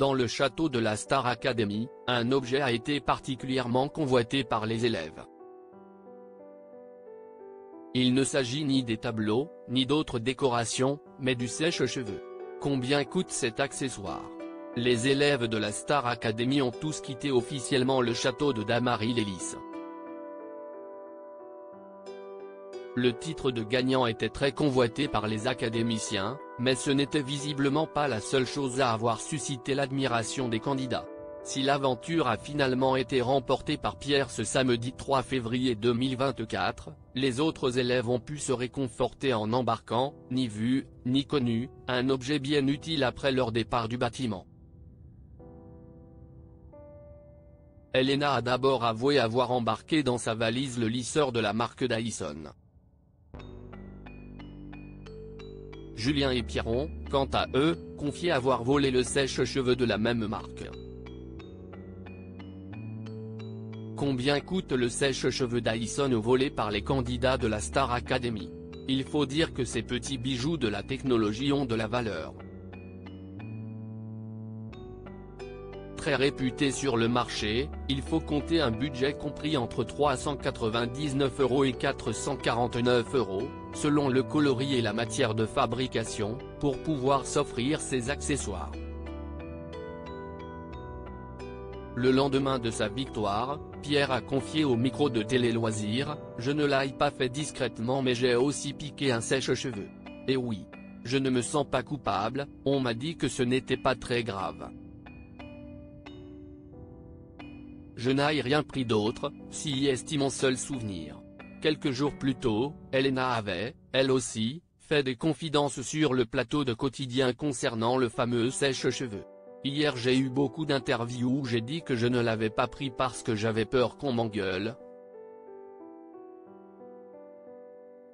Dans le château de la Star Academy, un objet a été particulièrement convoité par les élèves. Il ne s'agit ni des tableaux, ni d'autres décorations, mais du sèche-cheveux. Combien coûte cet accessoire? Les élèves de la Star Academy ont tous quitté officiellement le château de Damary-les-Lys. Le titre de gagnant était très convoité par les académiciens, mais ce n'était visiblement pas la seule chose à avoir suscité l'admiration des candidats. Si l'aventure a finalement été remportée par Pierre ce samedi 3 février 2024, les autres élèves ont pu se réconforter en embarquant, ni vu, ni connu, un objet bien utile après leur départ du bâtiment. Elena a d'abord avoué avoir embarqué dans sa valise le lisseur de la marque Dyson. Julien et Pierron, quant à eux, confiaient avoir volé le sèche-cheveux de la même marque. Combien coûte le sèche-cheveux Dyson volé par les candidats de la Star Academy? Il faut dire que ces petits bijoux de la technologie ont de la valeur. Très réputé sur le marché, il faut compter un budget compris entre 399 € et 449 €, selon le coloris et la matière de fabrication, pour pouvoir s'offrir ces accessoires. Le lendemain de sa victoire, Pierre a confié au micro de Télé Loisirs: « Je ne l'ai pas fait discrètement, mais j'ai aussi piqué un sèche-cheveux. Et oui. Je ne me sens pas coupable, on m'a dit que ce n'était pas très grave. Je n'ai rien pris d'autre, si est mon seul souvenir. » Quelques jours plus tôt, Elena avait, elle aussi, fait des confidences sur le plateau de Quotidien concernant le fameux sèche-cheveux. Hier j'ai eu beaucoup d'interviews où j'ai dit que je ne l'avais pas pris parce que j'avais peur qu'on m'engueule.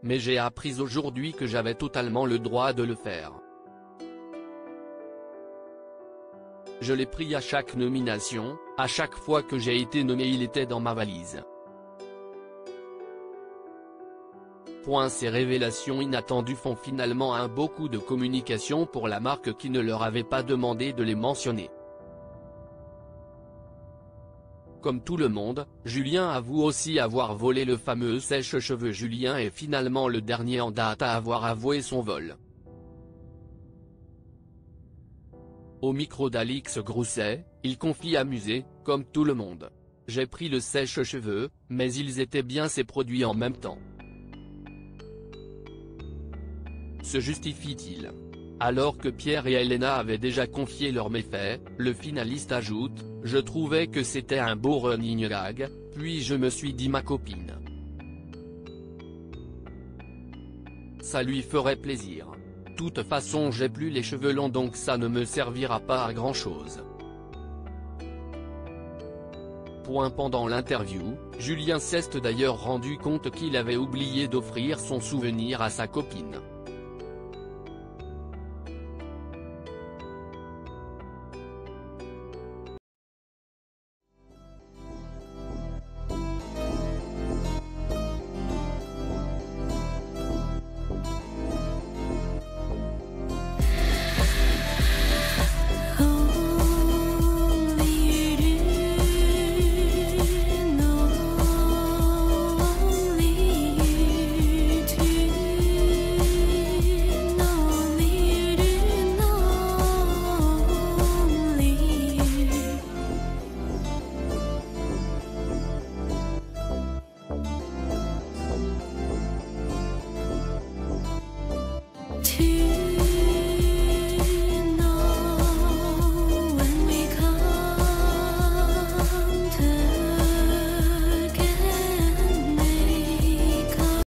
Mais j'ai appris aujourd'hui que j'avais totalement le droit de le faire. Je l'ai pris à chaque nomination, à chaque fois que j'ai été nommé il était dans ma valise. Ces révélations inattendues font finalement un beau coup de communication pour la marque qui ne leur avait pas demandé de les mentionner. Comme tout le monde, Julien avoue aussi avoir volé le fameux sèche-cheveux. Julien est finalement le dernier en date à avoir avoué son vol. Au micro d'Alix Grousset, il confie amusé: « Comme tout le monde. J'ai pris le sèche-cheveux, mais ils étaient bien ces produits en même temps. » Se justifie-t-il? Alors que Pierre et Elena avaient déjà confié leurs méfaits, le finaliste ajoute: « Je trouvais que c'était un beau running gag, puis je me suis dit ma copine. Ça lui ferait plaisir. Toute façon j'ai plus les cheveux longs donc ça ne me servira pas à grand chose. » Pendant l'interview, Julien s'est d'ailleurs rendu compte qu'il avait oublié d'offrir son souvenir à sa copine.